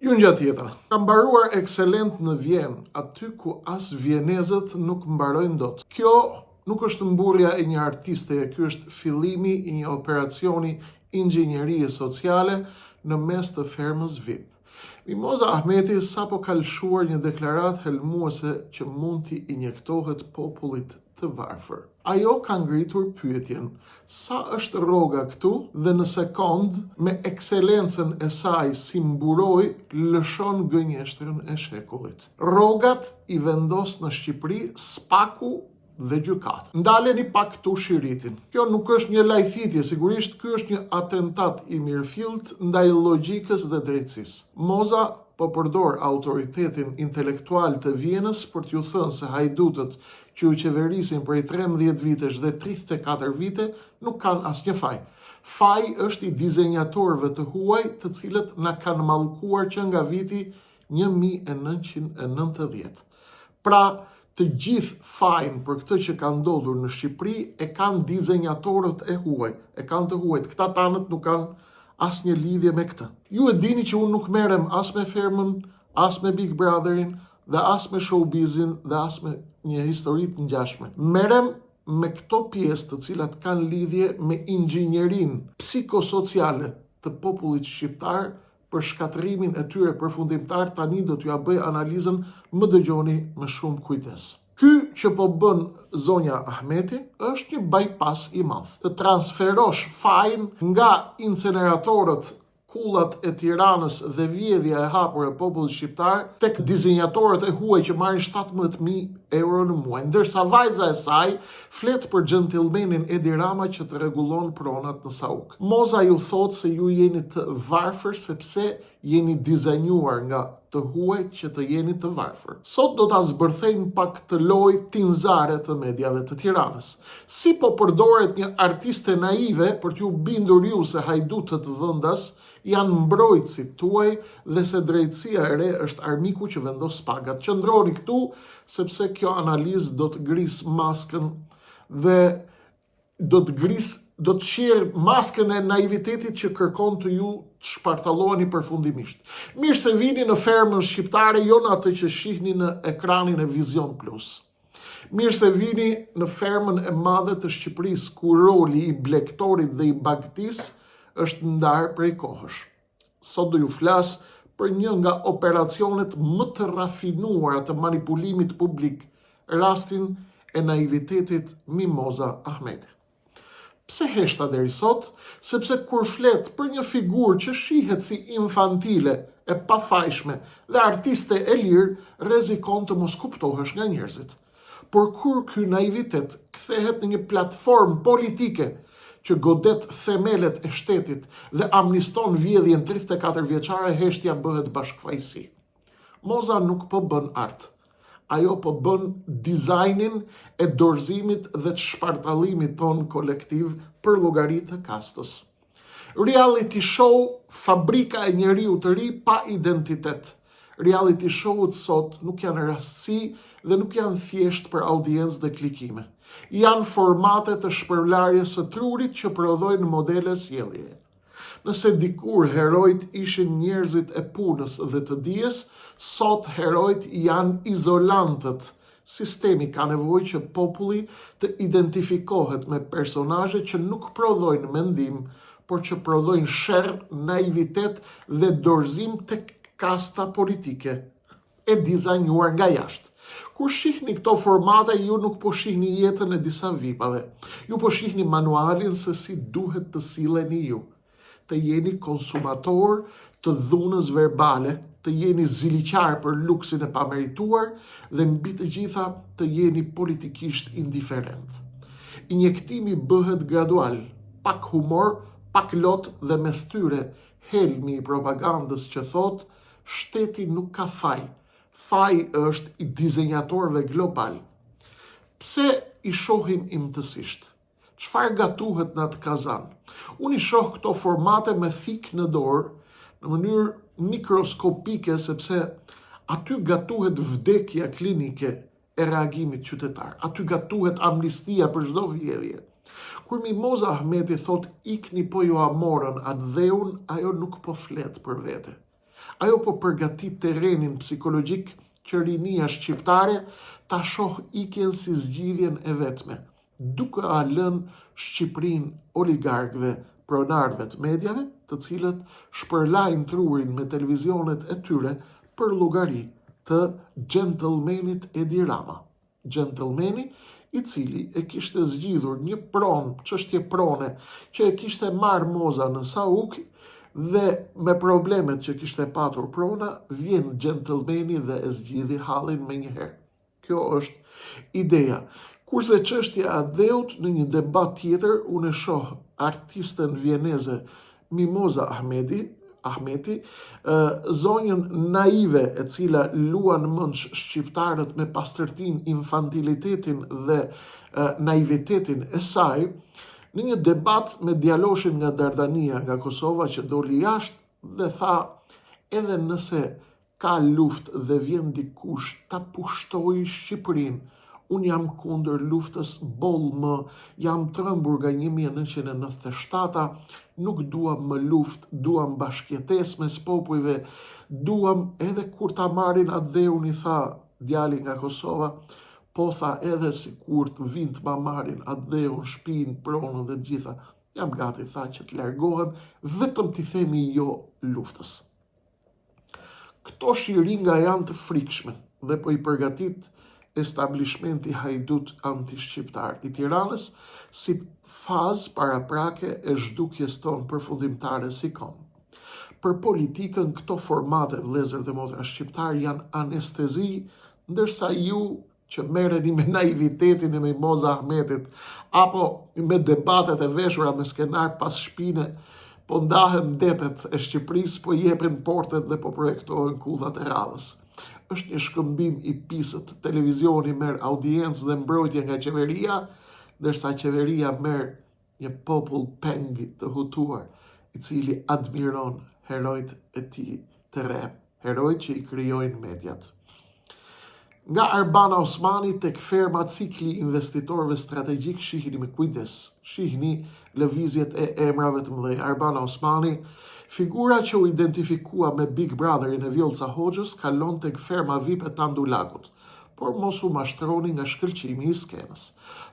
Ju një tjetër. Ka mbaruar ekselent në Vjenë, aty ku as vienezët nuk mbarojnë dot. Kjo nuk është mburja e një artiste, ky është fillimi i një operacioni inxhinierie sociale në mes të fermës VIP. Mimoza Ahmeti sapo ka lëshuar një deklaratë helmuese që mund t'i injektohet popullit të varfër. Ajo ka ngritur pyetjen, sa është rroga këtu dhe në sekond me ekselencën e saj si mburoj lëshon gënjeshtrën e shekullit. Rrogat i vendos në Shqipëri spaku dhe gjykatë. Ndaleni pak këtu shiritin. Kjo nuk është një lajthitje, sigurisht ky është një atentat i mirëfillt ndaj logjikës dhe drejtësisë. Moza po përdor autoritetin intelektual të Vjenës për t'ju thënë se hajdutët që u qeverisin prej 13 vitesh dhe 34 vite nuk kanë asnjë faj. Faj është i dizenjatorëve të huaj të cilët na kanë mallkuar që nga viti 1990. Pra, të gjithë fajin për këtë që ka ndodhur në Shqipëri e kanë dizenjatorët e huaj, e kanë të huajt. Këta tanët nuk kanë asnjë lidhje me këtë. Ju e dini që unë nuk merrem as me Fermën, as me Big Brotherin, dhe as me showbizin dhe as me një histori të ngjashme. Merrem me këto pjesë të cilat kanë lidhje me inxhinierin psikosociale të popullit shqiptar për shkatrimin e tyre përfundimtar. Tani do t'ju bëj analizën, më dëgjoni me shumë kujdes. Ky që po bën zonja Ahmeti është një bypass i madh. Të transferosh fajin nga inceneratorët, kullat e Tiranës dhe vjedhja e hapur e popullit shqiptar tek dizenjatorët e huaj që marrin 17.000 euro në muaj, ndërsa vajza e saj flet për gjentilmenin Edi Rama që të rregullon pronat në SAUK. Moza ju thot se ju jeni të varfër sepse jeni dizenjuar nga të huajt që të jeni të varfër. Sot do ta zbërthejmë pak të lojë tinzare të mediave të Tiranës. Si po përdoret një artiste naive për t'ju bindur ju se hajdutët vendas janë mbrojtësit tuaj dhe se drejtësia e re është armiku që vendos pagat. Qëndroni këtu sepse kjo analizë do të gris maskën dhe do të shirë maskën e naivitetit që kërkon të ju të shpartalloheni përfundimisht. Mirë se vini në Fermën shqiptare, jo në atë që shihni në ekranin e Vision Plus. Mirë se vini në Fermën e madhe të Shqipërisë, ku roli i blegtorit dhe i bagtis është ndarë prej kohësh. Sot do ju flas për një nga operacionet më të rafinuara të manipulimit publik, rastin e naivitetit Mimoza Ahmeti. Pse heshta deri sot? Sepse kur flet për një figurë që shihet si infantile, e pafajshme dhe artiste e lirë, rrezikon të mos kuptohesh nga njerëzit. Por kur ky naivitet kthehet në një platformë politike që godet themelet e shtetit dhe amniston vjedhjen 34 vjeçare, heshtja bëhet bashkëfajsi. Moza nuk po bën art. Ajo po bën dizajnin e dorëzimit dhe të shpartallimit ton kolektiv për llogari të kastës. Reality show, fabrika e njeriu të ri pa identitet. Reality show-ut sot nuk janë rastësi dhe nuk janë thjesht për audiencë dhe klikime. Janë formate të shpërlarjes së trurit që prodhojnë modele sjelljeje. Nëse dikur herojt ishin njerëzit e punës dhe të dijes, sot herojt janë izolantët. Sistemi ka nevojë që populli të identifikohet me personazhe që nuk prodhojnë mendim, por që prodhojnë sherr, naivitet dhe dorëzim tek kasta politike e dizajnuar nga jashtë. Kur shihni këto formate, ju nuk po shihni jetën e disa vipave. Ju po shihni manualin se si duhet të silleni ju. Të jeni konsumator të dhunës verbale, të jeni ziliqar për luksin e pamerituar dhe mbi të gjitha të jeni politikisht indiferent. Injektimi bëhet gradual, pak humor, pak lot dhe mes tyre helmi i propagandës që thot shteti nuk ka faj. Faj është i dizenjatorëve global. Pse i shohim imtësisht? Çfarë gatuhet në atë kazan? Unë i shoh këto formate me thik në dorë, në mënyrë mikroskopike, sepse aty gatuhet vdekja klinike e reagimit qytetar. Aty gatuhet amnistia për çdo vjedhje. Kur Mimoza Ahmeti thot ikni po ju amorën atë dheun, ajo nuk po flet për vete. Ajo po përgatit terrenin psikologjik që rinia shqiptare ta shoh ikjen si zgjidhjen e vetme, duke a lënë Shqipërinë oligarkëve, pronarëve të medjave, të cilët shpërlajnë trurin me televizionet e tyre për llogari të gentlemanit Edi Rama. Gentlemani i cili e kishte zgjidhur një çështje prone që e kishte marrë moza në Sauk, dhe me problemet që kishte patur prona, vjen gentlemani dhe e zgjidhi hallin me njëherë. Kjo është ideja. Kurse çështja e Deut, në një debat tjetër, unë e shoh artisten vieneze Mimoza Ahmeti, zonjën naive e cila luan mëndsh shqiptarët me pastërtin, infantilitetin dhe naivitetin e saj, në një debat me djaloshin nga Dardania, nga Kosova, që doli jashtë dhe tha, edhe nëse ka luftë dhe vjen dikush ta pushtojë Shqipërinë, unë jam kundër luftës bollë, jam trembur nga 1997, nuk duam më luftë, duam bashkëjetesë mes popujve, duam edhe kur ta marrin atë dheun, i tha djali nga Kosova, po tha edhe si kur të vinë të ma marrin atë dheun, shtëpinë, pronën dhe gjitha, jam gati, tha, që të largohem, vetëm t'i themi jo luftës. Këto shiringa janë të frikshme dhe po i përgatit establishmenti hajdut anti-shqiptar i Tiranës si fazë paraprake e zhdukjes tonë përfundimtare si kom. Për politikën, këto formate, vëllezër dhe motra, shqiptar janë anestezi, ndërsa ju që merreni me naivitetin e Mimoza Ahmetit, apo me debatet e veshura me skenar pas shpine, po ndahen detet e Shqipërisë, po jepin portet dhe po projektohen kullat e radhës. Është një shkëmbim i pisët, televizioni merr audiencë dhe mbrojtje nga qeveria, ndërsa qeveria merr një popull peng të hutuar, i cili admiron herojt e tij të re, herojt që i krijojnë mediat. Nga Arbana Osmani tek ferma cikli investitorëve strategjik, shihni me kujdes, shihni lëvizjet e emrave të mëdhenj. Arbana Osmani, figura që u identifikua me Big Brotherin e Vjollca Hoxhës, kalon tek ferma VIP e Tandulakut, por mos u mashtroni nga shkëlqimi i skenës.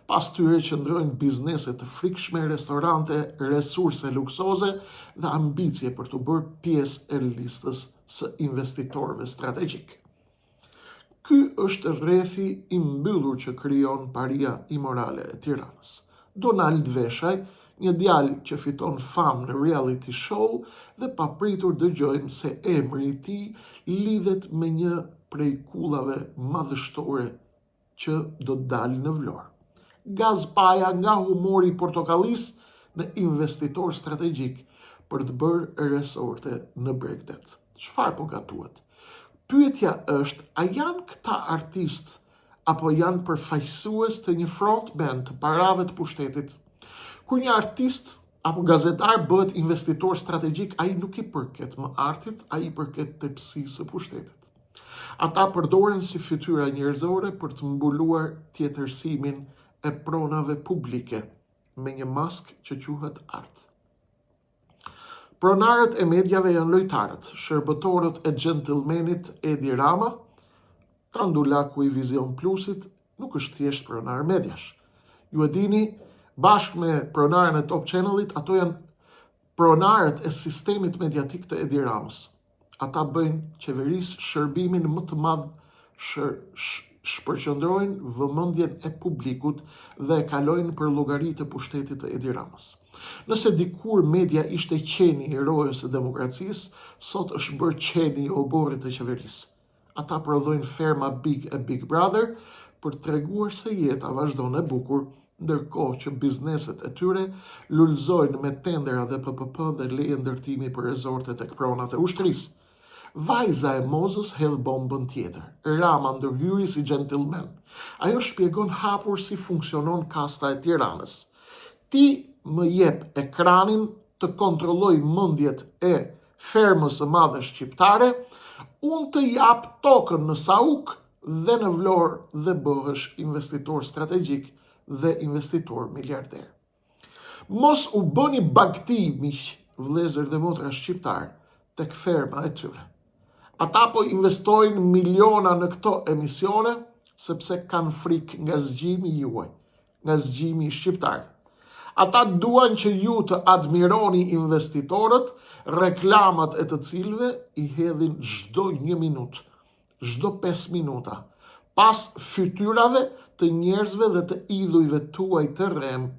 Pas tyre qëndrojnë biznese të frikshme, restorante, resurse luksoze dhe ambicje për të bërë pjesë e listës së investitorëve strategjik. Ky është rrethi i mbyllur që krijon paria imorale e Tiranës. Donald Veshaj, një djalë që fiton famë në reality show dhe papritur dëgjojmë se emri i tij lidhet me një prej kullave madhështore që do të dalë në Vlorë. Gaz paja nga humori portokallis në investitor strategjik për të bërë resorte në Bregdet. Çfarë po gatuhet? Pyetja është, a janë këta artist apo janë përfaqësues të një frontman të parave të pushtetit? Kur një artist apo gazetar bëhet investitor strategjik, ai nuk i përket më artit, ai i përket tepsisë së pushtetit. Ata përdoren si fytyra njerëzore për të mbuluar tjetërsimin e pronave publike me një mask që quhet art. Pronarët e medjave janë lojtarët, shërbëtorët e gentlemanit Edi Rama, Tandulaku i Vision Plusit nuk është thjesht pronar medjash. Ju e dini, bashkë me pronarën e Top Channelit, ato janë pronarët e sistemit mediatik të Edi Ramës. Ata bëjnë qeverisë shërbimin më të madh, shpërqendrojnë vëmendjen e publikut dhe e kalojnë për llogari të pushtetit të Edi Ramës. Nëse dikur media ishte qeni i rojës së demokracisë, sot është bërë qeni i oborrit të qeverisë. Ata prodhojnë ferma Big e Big Brother për të treguar se jeta vazhdon e bukur, ndërkohë që bizneset e tyre lulëzojnë me tendera dhe PPP dhe leje ndërtimi për rezorte tek pronat e ushtrisë. Vajza e Mozës hedh bombën tjetër. Rama ndërhyri si gentleman. Ajo shpjegon hapur si funksionon kasta e Tiranës. Ti më jep ekranin të kontrolloj mendjet e fermës së madhe shqiptare, unë të jap tokën në Sauk dhe në Vlorë dhe bëhesh investitor strategjik dhe investitor miliarder. Mos u bëni bagti, miq, vëllezër dhe motra shqiptar, tek ferma e tyre. Ata po investojnë miliona në këto emisione, sepse kanë frikë nga zgjimi juaj, nga zgjimi shqiptar. Ata duan që ju të admironi investitorët, reklamat e të cilëve i hedhin çdo 1 minutë, çdo 5 minuta, pas fytyrave të njerëzve dhe të idhujve tuaj të rem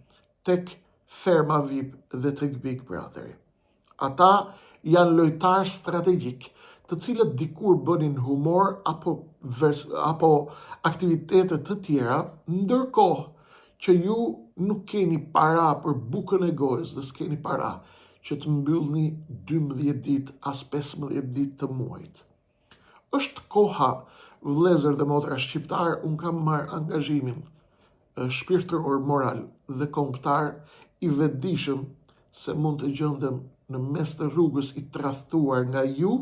tek Ferma VIP dhe tek Big Brother. Ata janë lojtarë strategjik, të cilët dikur bënin humor apo aktivitete të tjera, ndërkohë që ju nuk keni para për bukën e gojës dhe s'keni para që të mbyllni 12 ditë as 15 ditë të muajit. Është koha, vëllezër dhe motra shqiptar, unë kam marrë angazhimin shpirtëror, moral dhe kombëtar i vetëdijshëm se mund të gjendem në mes të rrugës i tradhtuar nga ju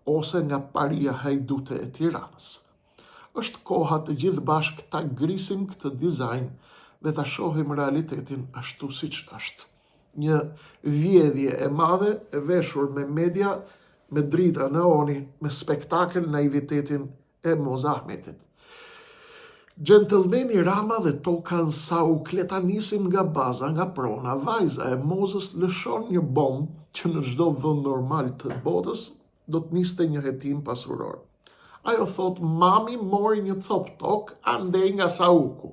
ose nga paria hajdute e Tiranës. Është koha të gjithë bashkë ta grisim këtë dizajn dhe ta shohim realitetin ashtu siç është. Një vjedhje e madhe e veshur me media, me drita në oni, me spektakel naivitetin e Moza Ahmetit. Gentlemani Rama dhe Tokan sa u kletanisim nga baza, nga prona, vajza e Mozës lëshon një bombë që në çdo vend normal të botës do të niste një hetim pasuror. Ajo thot, mami mori një cop tok andej nga Sauku.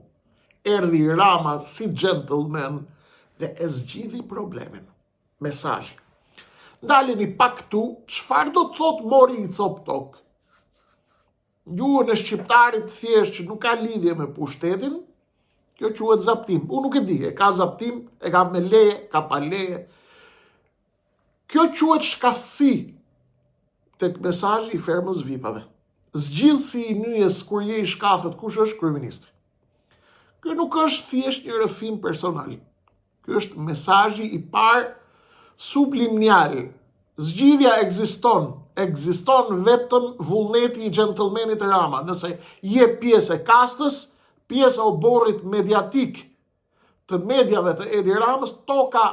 Erdhi Rama si gentleman dhe e zgjidhi problemin. Mesazh. Ndaleni pak këtu, çfarë do të thot mori një cop tok? Gjuhën e shqiptarit thjesht që nuk ka lidhje me pushtetin, kjo quhet zaptim. Unë nuk e di, e ka zaptim, e ka me leje, ka pa leje. Kjo quhet shkathësi tek mesazhi i Fermës VIP-ave. Zgjidhsi i nyjes kur je i shkathet kush është kryeministri. Kjo nuk është thjesht një rrëfim personal. Kjo është mesazhi i parë subliminal. Zgjidhja ekziston vetëm vullneti i gentlemanit Rama. Nëse je pjesë e kastës, pjesë e oborrit mediatik të medjave të Edi Ramës, toka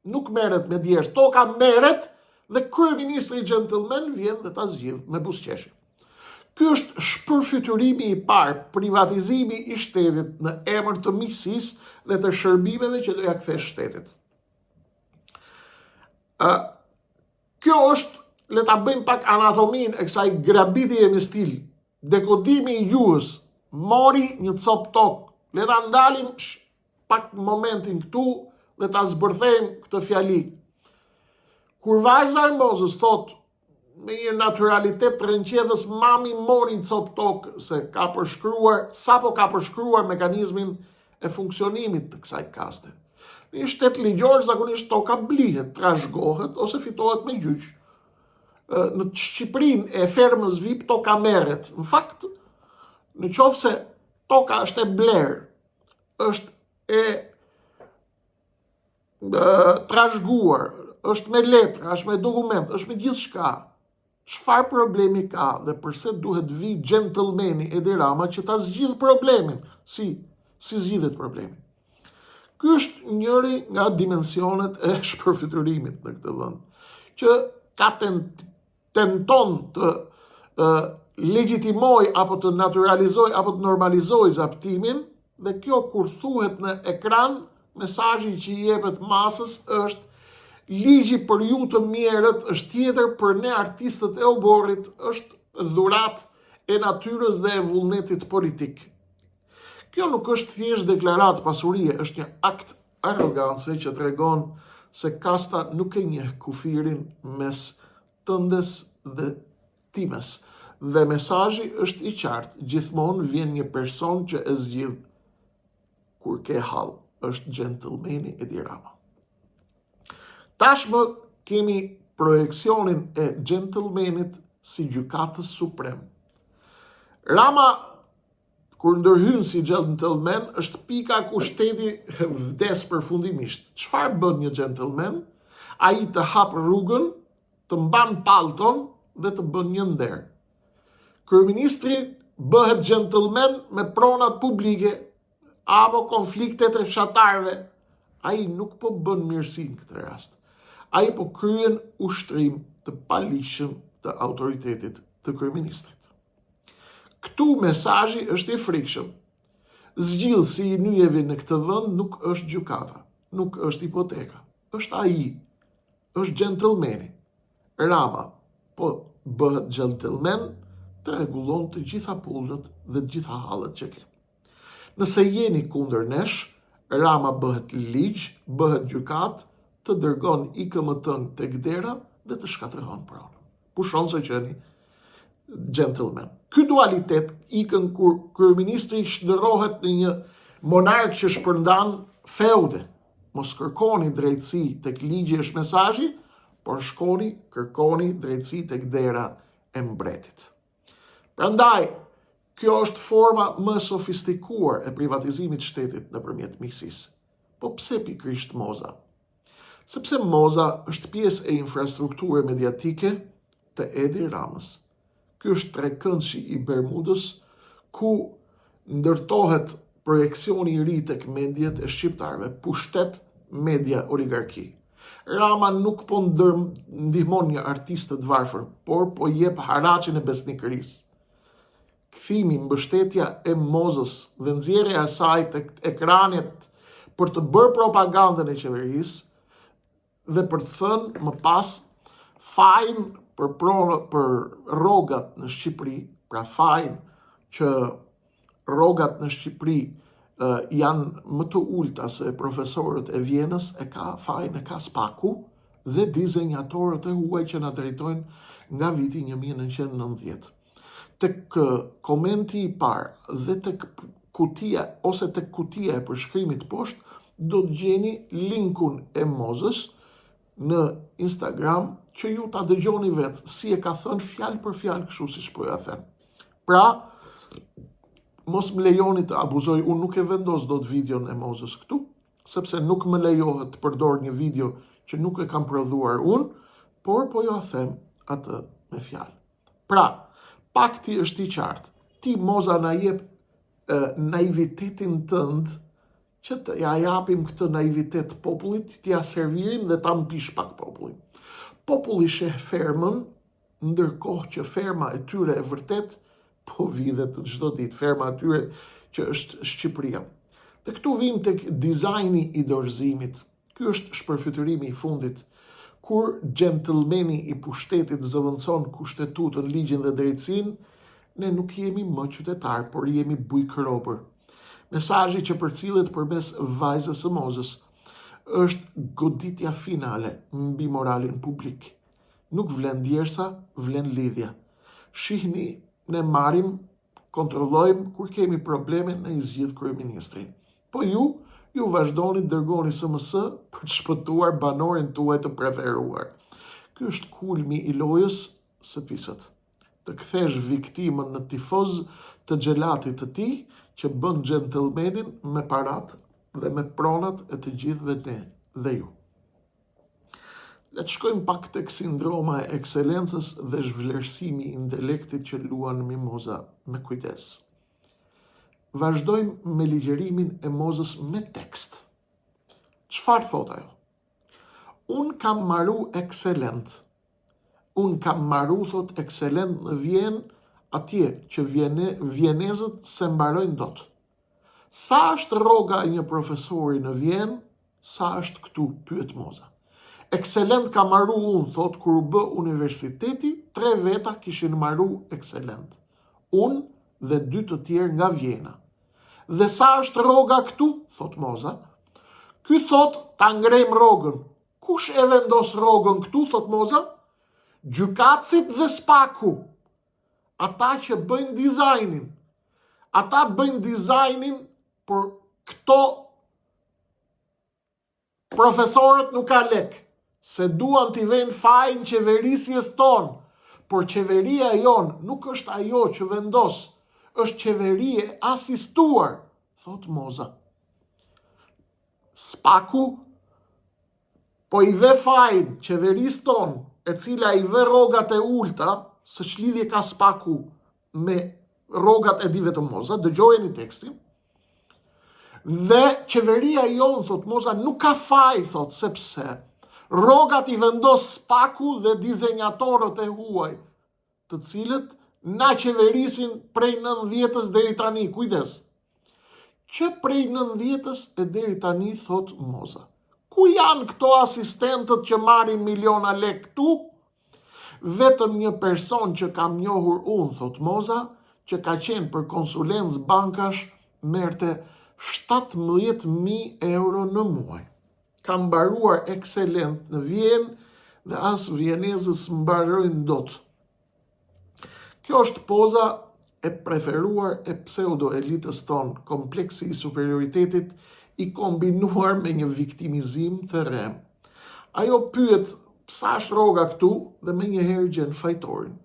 nuk merret me djesht, toka merret dhe kryeministri gentleman vjen dhe ta zgjidh me buzëqeshje. Ky është shpërfytyrimi i parë, privatizimi i shtetit në emër të miqësisë dhe të shërbimeve që do ja kthesh shtetit. Kjo është, le ta bëjmë pak anatomin e kësaj grabitje me stil. Dekodimi i gjuhës, mori një cop tok. Le ta ndalim pak momentin këtu dhe ta zbërthejmë këtë fjali. Kur vajza e Mozës thot me një naturalitet të rënqedhës, mami mori një cop tok, se ka përshkruar, sapo ka përshkruar mekanizmin e funksionimit të kësaj kaste. Në një shtet ligjor zakonisht toka blihet, trashëgohet ose fitohet me gjyq. Në Shqipërinë e Fermës VIP toka merret. Në fakt, në qoftë se toka është e blerë, është e trashëguar, është me letra, është me dokument, është me gjithçka. Çfarë problemi ka dhe përse duhet vi gentlemani Edi Rama që ta zgjidh problemin? Si zgjidhet problemi? Ky është njëri nga dimensionet e shpërfytyrimit në këtë vend, që ka tenton të legjitimoj apo të naturalizoj apo të normalizoj zaptimin, dhe kjo kur thuhet në ekran, mesazhi që i jepet masës është ligji për ju të mjerët, është tjetër për ne artistët e oborrit, është dhurat e natyrës dhe e vullnetit politik. Kjo nuk është thjesht deklaratë pasurie, është një akt arrogance që tregon se kasta nuk e njeh kufirin mes tëndes dhe times. Dhe mesazhi është i qartë, gjithmonë vjen një person që e zgjidh kur ke hall, është gentlemani Edi Rama. Tashmë kemi projekcionin e gentlemanit si gjykatës suprem. Rama, kur ndërhyn si gentleman, është pika ku shteti vdes përfundimisht. Çfarë bën një gentleman? Ai të hap rrugën, të mban pallton dhe të bën një nder. Kryeministri bëhet gentleman me pronat publike apo konfliktet e fshatarëve. Ai nuk po bën mirësi në këtë rast. Ai po kryen ushtrim të palishëm të autoritetit të kryeministrit. Këtu mesazhi është i frikshëm. Zgjidhësi i nyjeve në këtë vend nuk është gjykata, nuk është hipoteka, është ai, është gentlemani. Rama, po bëhet gentleman, të rregullon të gjitha punët dhe të gjitha hallet që ke. Nëse jeni kundër nesh, Rama bëhet ligj, bëhet gjykat, të dërgon IKMT-n tek dera dhe të shkatërron pronën. Pushon se qeni gentleman. Ky dualitet ikën kur kryeministri shndërrohet në një monark që shpërndan feude. Mos kërkoni drejtësi tek ligji është mesazhi, por shkoni, kërkoni drejtësi tek dera e mbretit. Prandaj, kjo është forma më sofistikuar e privatizimit të shtetit nëpërmjet miqësisë. Po pse pikërisht Moza? Sepse Moza është pjesë e infrastrukture mediatike të Edi Ramës. Ky është trekëndshi i Bermudës, ku ndërtohet projekcioni i ri tek mediat e shqiptarëve, pushtet, media, oligarki. Rama nuk po ndihmon një artist të varfër, por po jep haraqin e besnikërisë. Kthimi, mbështetja e Mozës dhe nxjerrja e saj tek ekranet për të bërë propagandën e qeverisë dhe për të thënë më pas fajin për rrogat në Shqipëri, pra fajin që rrogat në Shqipëri janë më të ulta se profesorët e Vjenës, fajin e ka Spaku dhe dizenjatorët e huaj që na drejtojnë nga viti 1990. Tek komenti i parë dhe tek kutia ose tek kutia e përshkrimit poshtë do të gjeni linkun e Mozës në Instagram që ju ta dëgjoni vetë si e ka thënë fjalë për fjalë kështu siç po ja them. Pra, mos më lejoni të abuzoj, unë nuk e vendos dot videon e Mozës këtu, sepse nuk më lejohet të përdor një video që nuk e kam prodhuar unë, por po ja them atë me fjalë. Pra, pakti është i qartë. Ti Moza na jep naivitetin tënd që të ja japim këtë naivitet popullit, t'ja servirim dhe ta mpish pak popullin. Populli sheh fermën, ndërkohë që ferma e tyre e vërtet po vidhet çdo ditë, ferma e tyre që është Shqipëria. Dhe këtu vim tek dizajni i dorëzimit. Ky është shpërfytyrimi i fundit, kur gentlemani i pushtetit zëvendëson kushtetutën, ligjin dhe drejtësinë, ne nuk jemi më qytetar, por jemi bujkëropër. Mesazhi që përcillet përmes vajzës së Mozës është goditja finale mbi moralin publik. Nuk vlen djersa, vlen lidhja. Shihni, ne marrim, kontrollojmë, kur kemi probleme ne i zgjidh kryeministrin. Po ju vazhdoni të dërgoni SMS për të shpëtuar banorin tuaj të preferuar. Ky është kulmi i lojës së pisët. Të kthesh viktimën në tifoz të xhelatit të tij, që bën gentlemanin me parat dhe me pronat e të gjithëve ne dhe ju. Le të shkojmë pak tek sindroma e ekselencës dhe zhvlerësimi i intelektit që luan Mimoza me kujdes. Vazhdojmë me ligjërimin e Mozës me tekst. Çfarë thot ajo? Unë kam marru ekselent. Unë kam marru, thot, ekselent në Vjenë, atje që vjenezët se mbarojnë dot. Sa është rroga e një profesori në Vjenë, sa është këtu, pyet Moza. Ekselent ka marru unë, thot, kur u bë universiteti, 3 veta kishin marru ekselent. Unë dhe 2 të tjerë nga Vjena. Dhe sa është rroga këtu, thot Moza. Ky thot, ta ngrem rrogën. Kush e vendos rrogën këtu, thot Moza? Gjykatësit dhe Spaku. Ata që bëjnë dizajnin. Ata bëjnë dizajnin, por këto profesorët nuk ka lek, se duan t'i vënë fajin qeverisjes tonë, por qeveria jonë nuk është ajo që vendos, është qeverie asistuar, thot Moza. Spaku po i ve fajin qeverisë tonë, e cila i ve rrogat e ulta, së ç'lidhje ka Spaku me rrogat e di vetëm Moza, dëgjojeni tekstin. Dhe qeveria jonë, thot Moza, nuk ka faj, thot, sepse rrogat i vendos Spaku dhe dizenjatorët e huaj, të cilët na qeverisin prej 90-s deri tani, kujdes. Që prej 90-s e deri tani, thot Moza. Ku janë këto asistentët që marrin miliona lek këtu? Vetëm një person që kam njohur unë, thot Moza, që ka qenë për konsulencë bankash, merte 17.000 euro në muaj. Kam mbaruar ekselent në Vjenë dhe as vienezës mbarojnë dot. Kjo është poza e preferuar e pseudo-elitës tonë, kompleksi i superioritetit i kombinuar me një viktimizim të rem. Ajo pyet sa është rroga këtu dhe me njëherë gjen fajtorin.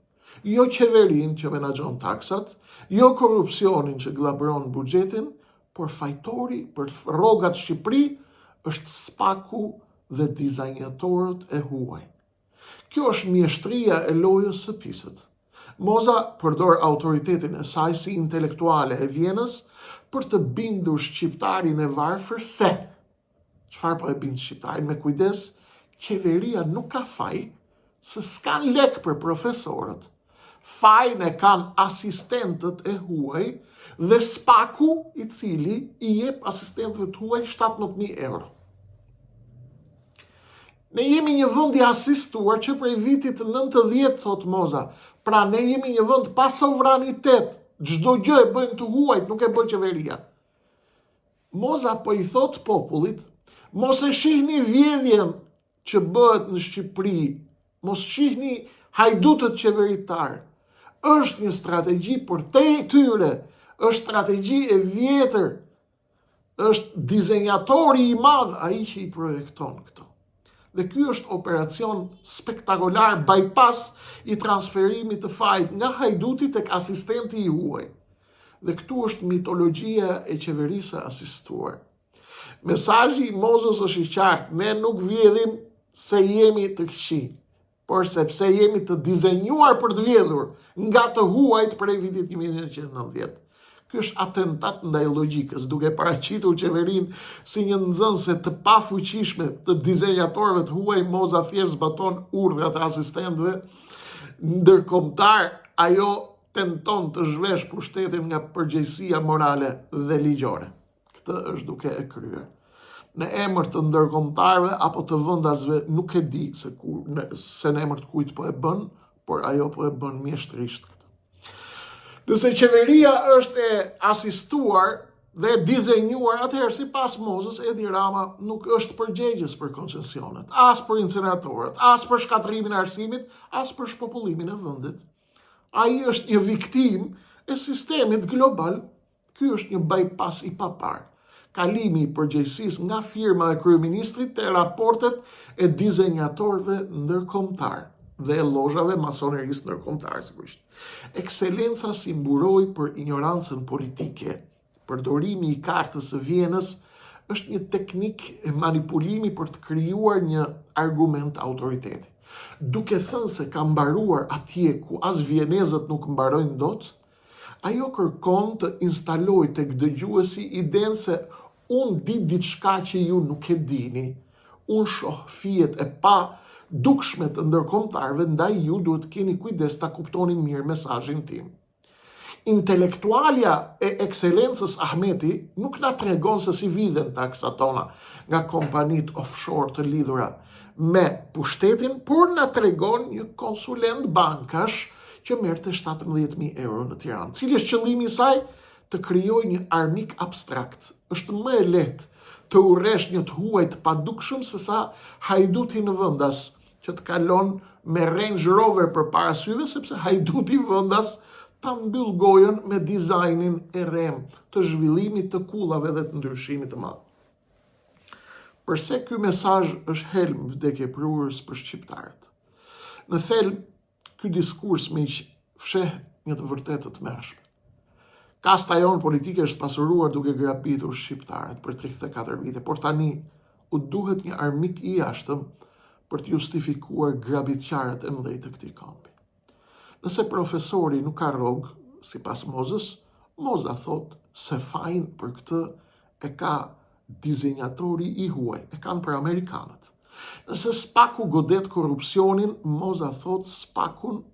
Jo qeverin që menaxhon taksat, jo korrupsionin që glabron buxhetin, por fajtori për rrogat Shqipëri është spaku dhe dizajnatorët e huaj. Kjo është mjeshtria e lojës së pisët. Moza përdor autoritetin e saj si intelektuale e Vjenës për të bindur shqiptarin e varfër se, çfarë po e bind shqiptarin me kujdes, qeveria nuk ka faj, se s'kan lek për profesorët. Fajin e kanë asistentët e huaj dhe spaku i cili i jep asistentëve të huaj 17.000 euro. Ne jemi një vend i asistuar që prej vitit 90, thot Moza, pra ne jemi një vend pa sovranitet, çdo gjë e bëjnë të huajt, nuk e bën qeveria. Moza po i thot popullit, mos e shihni vjedhjen që bëhet në Shqipëri, mos shihni hajdutët qeveritar. Është një strategji për te tyre, është strategji e vjetër, është dizenjatori i madh ai që i projekton këto. Dhe ky është operacion spektakolar bypass i transferimit të fajit nga hajduti tek asistenti i huaj. Dhe këtu është mitologjia e qeverisë asistuar. Mesazhi i Mozës është i qartë, ne nuk vjedhim se jemi të këqij, por sepse jemi të dizenjuar për të vjedhur nga të huajt prej vitit 1990. Ky është atentat ndaj logjikës, duke paraqitur qeverinë si një nxënëse të pafuqishme të dizenjatorëve të huaj. Moza thjesht zbaton urdhrat e asistentëve ndërkombëtar, ajo tenton të zhvesh pushtetin nga përgjegjësia morale dhe ligjore. Këtë është duke e kryer. Në emër të ndërkombëtarëve apo të vendasve nuk e di se në emër të kujt po e bën, por ajo po e bën mjeshtrisht këtë. Nëse qeveria është e asistuar dhe dizenjuar, atëherë sipas Mozës, Edi Rama nuk është përgjegjës për koncesionet, as për incineratorët, as për shkatrimin e arsimit, as për shpopullimin e vendit. Ai është një viktim e sistemit global. Ky është një bypass i papar. Kalimi i përgjegjësisë nga firma e kryeministrit te raportet e dizenjatorëve ndërkombëtar dhe lozhave masonerisë ndërkombëtare sigurisht. Ekselenca si mburoi për ignorancën politike. Përdorimi i kartës së Vjenës është një teknik e manipulimi për të krijuar një argument autoriteti. Duke thënë se ka mbaruar atje ku as vienezët nuk mbarojnë dot, ajo kërkon të instalojë tek dëgjuesi idenë se unë di diçka që ju nuk e dini. Unë shoh fijet e pa dukshme të ndërkombëtarëve, ndaj ju duhet keni kujdes ta kuptoni mirë mesazhin tim. Intelektualja e ekselencës Ahmeti nuk na tregon se si vidhen taksat tona nga kompanit offshore të lidhura me pushtetin, por na tregon një konsulent bankash që merrte 17.000 euro në Tiranë. Cili është qëllimi i saj? Të krijojë një armik abstrakt. Është më e lehtë të urresh një të huaj të padukshëm se sa hajduti në vendas që të kalon me Range Rover përpara syve, sepse hajduti vendas ta mbyll gojën me dizajnin e rem të zhvillimit të kullave dhe të ndryshimit të madh. Përse ky mesazh është helm vdekje prurës për shqiptarët? Në thelb, ky diskurs miq fsheh një të vërtetë të mëshme. Kasta jonë politike është pasuruar duke grabitur shqiptarët për 34 vite, por tani u duhet një armik i jashtëm për të justifikuar grabitqarët e mëdhej të këtij kampi. Nëse profesori nuk ka rrogë, sipas Mozës, Moza thot se fajin për këtë e ka dizenjatori i huaj, e kanë për amerikanët. Nëse spaku godet korrupsionin, Moza thot spakun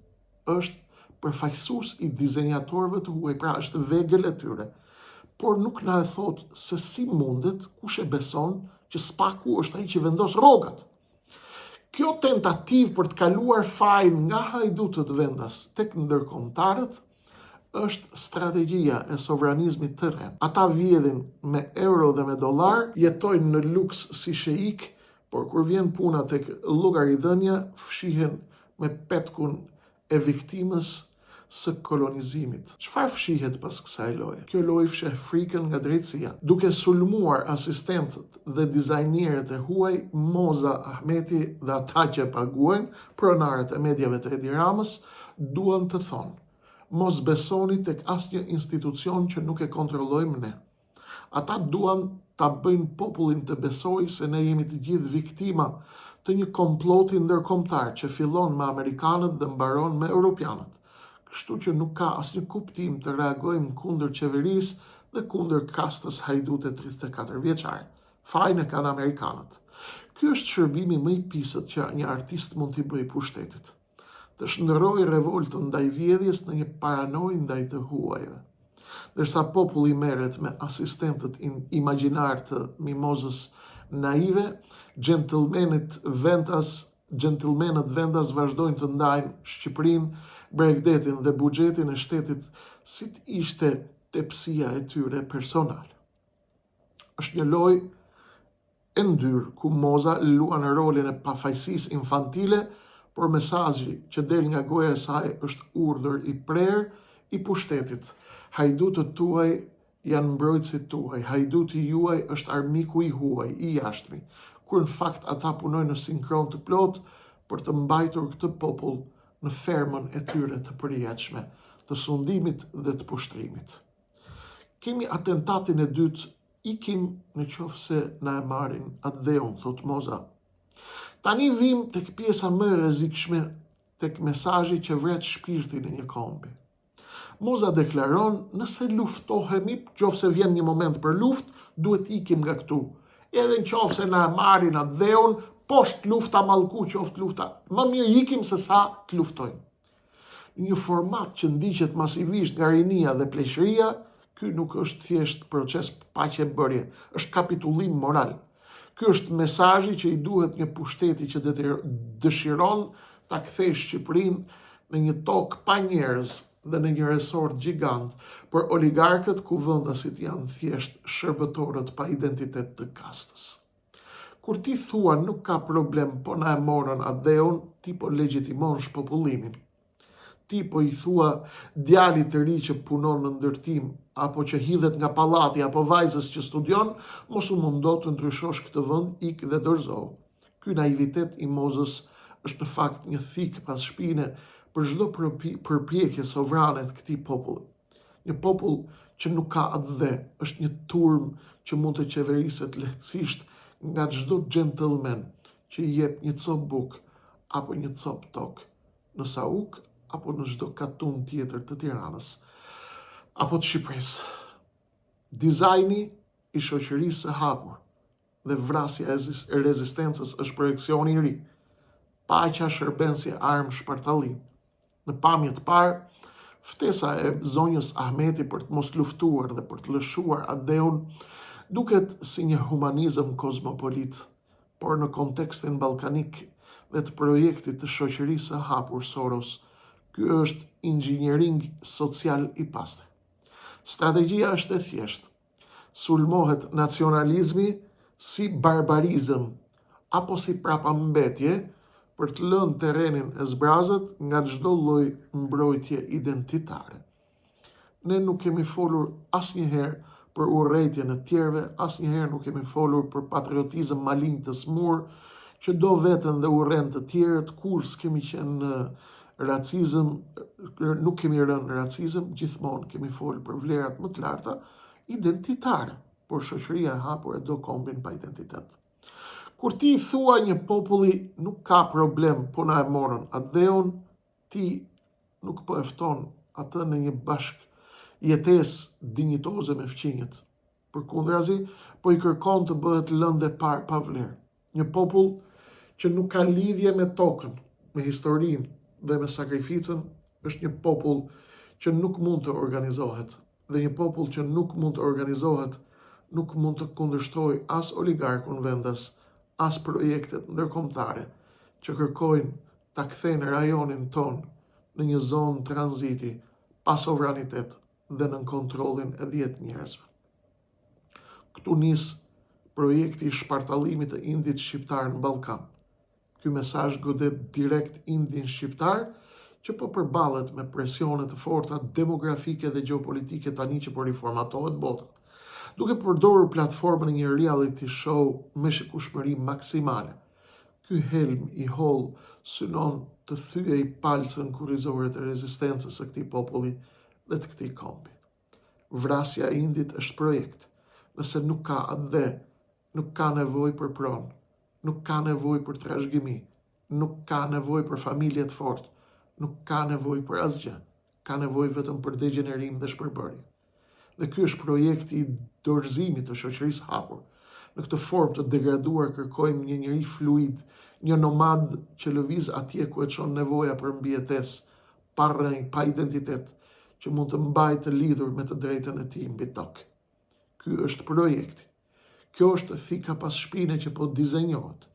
është përfaqësues i dizenjatorëve të huaj, pra është vegël e tyre. Por nuk na e thot se si mundet, kush e beson që spaku është ai që vendos rrogat. Kjo tentativë për të kaluar fajin nga hajdutët vendas tek ndërkombëtarët është strategjia e sovranizmit të re. Ata vjedhin me euro dhe me dollar, jetojnë në luks si sheik, por kur vjen puna tek llogaridhënia, fshihen me petkun e viktimës së kolonizimit. Çfarë fshihet pas kësaj loje? Kjo lojë fsheh frikën nga drejtësia. Duke sulmuar asistentët dhe dizajnerët e huaj, Moza Ahmeti dhe ata që paguajnë, pronarët e medjave të Edi Ramës, duan të thonë: mos besoni tek asnjë institucion që nuk e kontrollojmë ne. Ata duan ta bëjnë popullin të besojë se ne jemi të gjithë viktima të një komploti ndërkombëtar që fillon me amerikanët dhe mbaron me europianët. Kështu që nuk ka asnjë kuptim të reagojmë kundër qeverisë dhe kundër kastës hajdute 34 vjeçare. Fajin e kanë amerikanët. Ky është shërbimi më i pisët që një artist mund t'i bëjë pushtetit: të shndërrojë revoltën ndaj vjedhjes në një paranojë ndaj të huajve. Ndërsa populli merret me asistentët imagjinar të mimozës naive, gentlemanët vendas vazhdojnë të ndajnë Shqipërinë, Bregdetin dhe buxhetin e shtetit si të ishte tepësia e tyre personale. Është një lojë e ndyrë ku Moza luan rolin e pafajësisë infantile, por mesazhi që del nga goja e saj është urdhër i prerë i pushtetit. Hajdutët tuaj janë mbrojtësit tuaj, hajduti juaj është armiku i huaj, i jashtmi, kur në fakt ata punojnë në sinkron të plot për të mbajtur këtë popull në fermën e tyre të përjetshme, të sundimit dhe të pushtrimit. Kemi atentatin e dytë, ikim në qoftë se na e marrin atë dheun, thot Moza. Tani vim tek pjesa më e rrezikshme, tek mesazhi që vret shpirtin e një kombi. Moza deklaron: nëse luftohemi, qofse vjen një moment për luftë, duhet ikim nga këtu. Edhe në qofse na marrin atë dheun, poshtë lufta mallku, qoftë lufta, më mirë ikim se sa të luftojmë. Një format që ndiqet masivisht nga rinia dhe pleqëria, ky nuk është thjesht proces paqebërje, është kapitullim moral. Ky është mesazhi që i duhet një pushteti që dëshiron ta kthejë Shqipërinë në një tokë pa njerëz dhe në një resort gjigant, për oligarkët ku vendasit janë thjesht shërbëtorët pa identitet të kastës. Kur ti thua nuk ka problem, po na e morën atë dheun, ti po legjitimon shpopullimin. Ti po i thua djalit të ri që punon në ndërtim, apo që hidhet nga pallati, apo vajzës që studion, mos u mundo të ndryshosh këtë vend, ik dhe dorëzohu. Ky naivitet i Mozës është në fakt një thik pas shpine për çdo përpjekje sovrane të këtij populli. Një popull që nuk ka atë dhe, është një turm që mund të qeveriset lehtësisht nga çdo gentleman që i jep një cop buk apo një cop tok në Sauk apo në çdo katun tjetër të Tiranës apo të Shqipërisë. Dizajni i shoqërisë së hapur dhe vrasja e rezistencës është projekcioni i ri. Paqja shërben si armë shpartalli. Në pamje të parë, ftesa e zonjës Ahmeti për të mos luftuar dhe për të lëshuar atë dheun duket si një humanizëm kozmopolit, por në kontekstin ballkanik dhe të projektit të shoqërisë së hapur Soros, ky është inxhiniering social i pastër. Strategjia është e thjeshtë. Sulmohet nacionalizmi si barbarizëm apo si prapambetje për të lënë terrenin e zbrazët nga çdo lloj mbrojtje identitare. Ne nuk kemi folur asnjëherë për urrëtitjen e tjerëve, asnjëherë nuk kemi folur për patriotizëm malign të smur, që do veten dhe urren të tjerët, kur s'kemi qenë në racizëm, nuk kemi rënë në racizëm, gjithmonë kemi folur për vlerat më të larta identitare, por shoqëria e hapur e do kombin pa identitet. Kur ti thua një populli nuk ka problem, po na e morën atë dheun, ti nuk po e fton atë në një bashkëjetesë dinjitoze me fqinjet. Përkundrazi, po i kërkon të bëhet lëndë e parë pa vlerë. Një popull që nuk ka lidhje me tokën, me historinë dhe me sakrificën, është një popull që nuk mund të organizohet. Dhe një popull që nuk mund të organizohet, nuk mund të kundërshtoj as oligarkun vendas, as projektet ndërkombëtare që kërkojnë ta kthejnë rajonin ton në një zonë tranziti pa sovranitet dhe në kontrollin e 10 njerëzve. Këtu nis projekti i shpartallimit të indit shqiptar në Ballkan. Ky mesazh godet direkt indin shqiptar që po përballet me presione të forta demografike dhe gjeopolitike tani që po riformatohet bota, duke përdorur platformën e një reality show me shikueshmëri maksimale. Ky helm i holl synon të thyej palcën kurrizore të rezistencës së këtij populli dhe të këtij kombi. Vrasja e indit është projekt. Nëse nuk ka atë, nuk ka nevojë për pronë, nuk ka nevojë për trashëgimi, nuk ka nevojë për familje të fortë, nuk ka nevojë për asgjë, ka nevojë vetëm për degenerim dhe shpërbërje. Dhe ky është projekti i dorëzimit të shoqërisë hapur. Në këtë formë të degraduar kërkojmë një njeri fluid, një nomad që lëviz atje ku e çon nevoja për mbijetesë, pa rrënjë, pa identitet, që mund të mbajë të lidhur me të drejtën e tij mbi tokë. Ky është projekti. Kjo është thika pas shpine që po dizenjohet.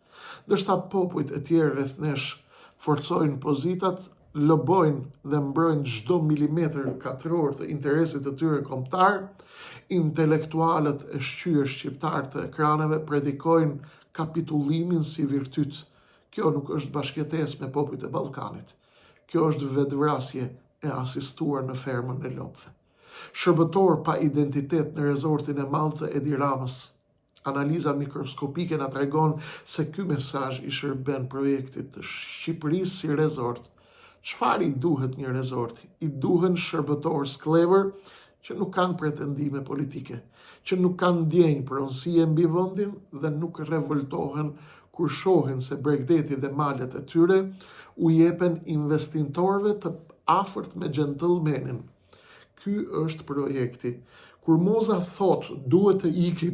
Ndërsa popujt e tjerë rreth nesh forcojnë pozitat, lobojnë dhe mbrojnë çdo milimetër katror të interesit të tyre kombëtar, intelektualët e shqyrë shqiptar të ekraneve predikojnë kapitullimin si virtyt. Kjo nuk është bashkëjetesë me popujt e Ballkanit. Kjo është vetvrasje e asistuar në fermën e lopëve. Shërbëtor pa identitet në rezortin e madh të Edi Ramës. Analiza mikroskopike na tregon se ky mesazh i shërben projektit të Shqipërisë si rezort. Çfarë i duhet një rezorti? I duhen shërbëtor sklever që nuk kanë pretendime politike, që nuk kanë ndjenjë pronësie mbi vendin dhe nuk revoltohen kur shohin se Bregdeti dhe malet e tyre u jepen investitorëve të afërt me gentlemenin. Ky është projekti. Kur Moza thot duhet të iki,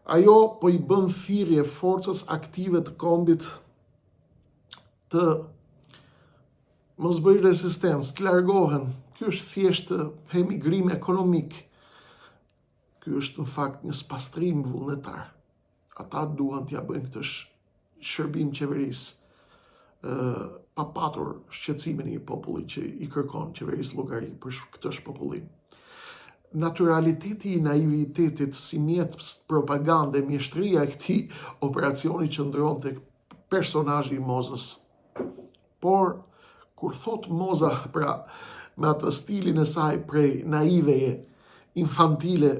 ajo po i bën thirrje forcës aktive të kombit të mos bëj rezistencë, të largohen. Ky është thjesht emigrim ekonomik. Ky është në fakt një spastrim vullnetar. Ata duan t'ja bëjnë këtë shërbim qeverisë, pa patur shqetësimin e popullit që i kërkon qeverisë llogari për këtë shpopullim. Naturaliteti i naivitetit si mjet propagande, mjeshtria e këtij operacioni qëndron tek personazhi i Mozës. Por kur thot Moza, pra me atë stilin e saj prej naiveje, infantile,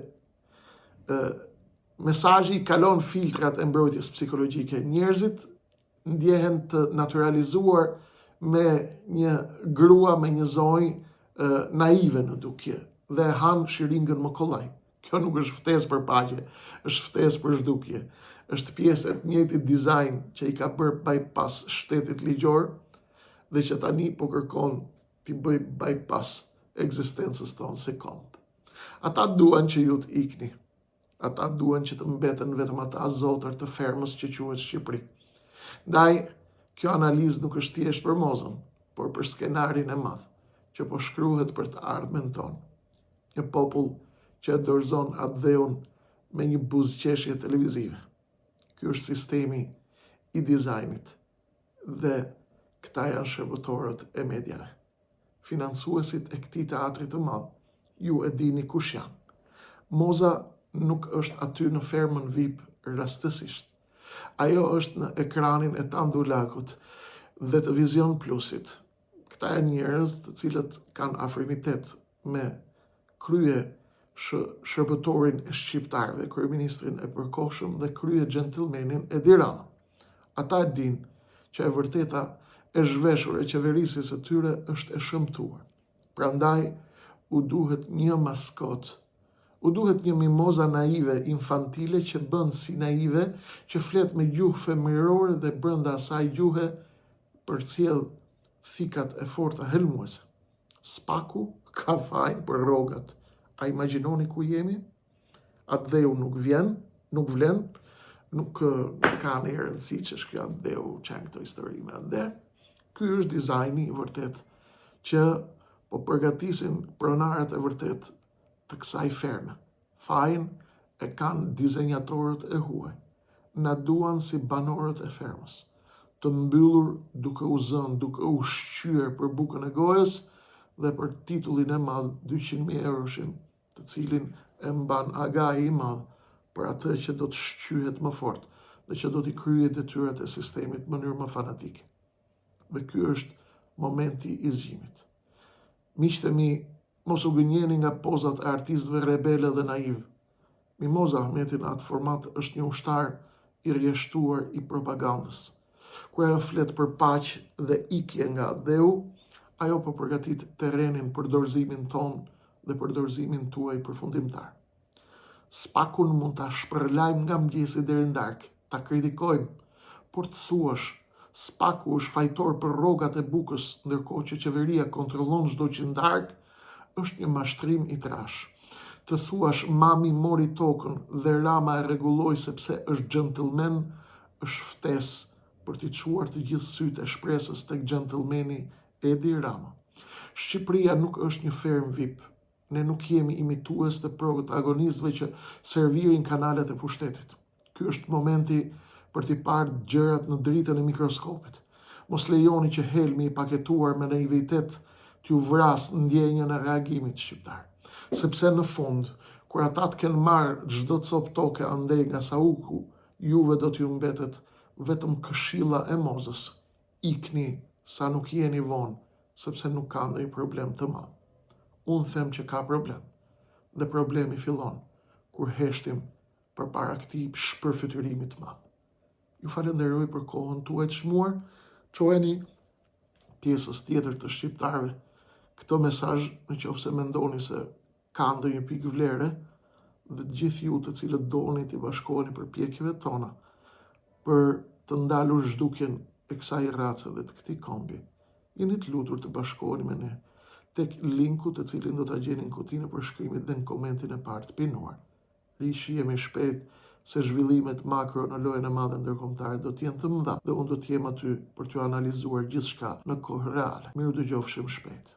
mesazhi kalon filtrat e mbrojtjes psikologjike. Njerëzit ndjehen të naturalizuar me një grua me një zonjë naive në dukje dhe han shiringën më kollaj. Kjo nuk është ftesë për paqe, është ftesë për zhdukje. Është pjesë e të njëjtit dizajn që i ka bërë bypass shtetit ligjor dhe që tani po kërkon t'i bëj bypass ekzistencës tonë si komb. Ata duan që ju të ikni. Ata duan që të mbeten vetëm ata zotër të fermës që quhet Shqipëri. Ndaj, kjo analizë nuk është thjesht për Mozën, por për skenarin e madh që po shkruhet për të ardhmen tonë. Një popull që e dorëzon atë dheun me një buzëqeshje televizive. Ky është sistemi i dizajnit dhe këta janë shërbëtorët e mediave. Financuesit e këtij teatri të madh, ju e dini kush janë. Moza nuk është aty në fermën VIP rastësisht. Ajo është në ekranin e Tandulakut dhe të Vision Plusit. Këta janë njerëz të cilët kanë afrimitet me krye shërbëtorin e shqiptarëve, kryeministrin e përkohshëm dhe krye gentlemenin Edi Rama. Ata e dinë që e vërteta e zhveshur e qeverisjes së tyre është e shëmtuar. Prandaj u duhet një maskot, u duhet një mimoza naive, infantile që bën si naive, që flet me gjuhë femërore dhe brenda asaj gjuhe përcjell thikat e forta helmuese. Spaku ka fajin për rrogat. A imagjinoni ku jemi? Atë dheu nuk vjen, nuk vlen, nuk ka një rëndësi që shkja dheu qenë këto histori me atë dhe. Ky është dizajni i vërtet që po përgatisin pronarët e vërtet të kësaj ferme. Fajin e kanë dizenjatorët e huaj. Na duan si banorët e fermës, të mbyllur duke u zënë, duke u shqyer për bukën e gojës dhe për titullin e madh 200.000 euroshin, të cilin e mban agai i madh për atë që do të shqyhet më fort dhe që do t'i kryejë detyrat e sistemit në mënyrë më fanatike. Dhe ky është momenti i zgjimit. Miqtë mi, mos u gënjeni nga pozat e artistëve rebele dhe naiv. Mimoza Ahmeti në atë format është një ushtar i rjeshtuar i propagandës. Kur ajo flet për paqë dhe ikje nga dheu, ajo po përgatit terrenin për dorëzimin ton dhe për dorëzimin tuaj përfundimtar. Spakun mund ta shpërlajmë nga mëngjesi deri në darkë, ta kritikojmë, por të thuash Spaku është fajtor për rrogat e bukës, ndërkohë që qeveria kontrollon çdo që ndark, është një mashtrim i trash. Të thuash mami mori tokën dhe Rama e rregulloi sepse është gentleman, është ftesë për t'i çuar të gjithë sytë e shpresës tek gentlemani Edi Rama. Shqipëria nuk është një ferm VIP. Ne nuk jemi imitues të protagonistëve që servirin kanalet e pushtetit. Ky është momenti për t'i parë gjërat në dritën e mikroskopit. Mos lejoni që helmi i paketuar me naivitet t'ju vras ndjenjën e reagimit shqiptar. Sepse në fund, kur ata të kenë marrë çdo copë toke andej nga Sauku, juve do t'ju mbetet vetëm këshilla e Mozës. Ikni sa nuk jeni vonë, sepse nuk ka ndonjë problem të madh. Unë them që ka problem. Dhe problemi fillon kur heshtim përpara këtij shpërfytyrimi të madh. Ju falenderoj për kohën tuaj të çmuar. Çojeni pjesës tjetër të shqiptarëve këtë mesazh nëse mendoni se ka ndonjë pikë vlere, dhe të gjithë ju të cilët doni të bashkoheni përpjekjeve tona për të ndalur zhdukjen e kësaj race dhe të këtij kombi, jeni të lutur të bashkoheni me ne tek linku të cilin do ta gjeni në kutinë e përshkrimit dhe në komentin e parë të pinuar. Rishihemi shpejt se zhvillimet makro në lojën e madhe ndërkombëtare do të jenë të mëdha dhe unë do të jem aty për t'ju analizuar gjithçka në kohë reale. Mirë dëgjofshim shpejt.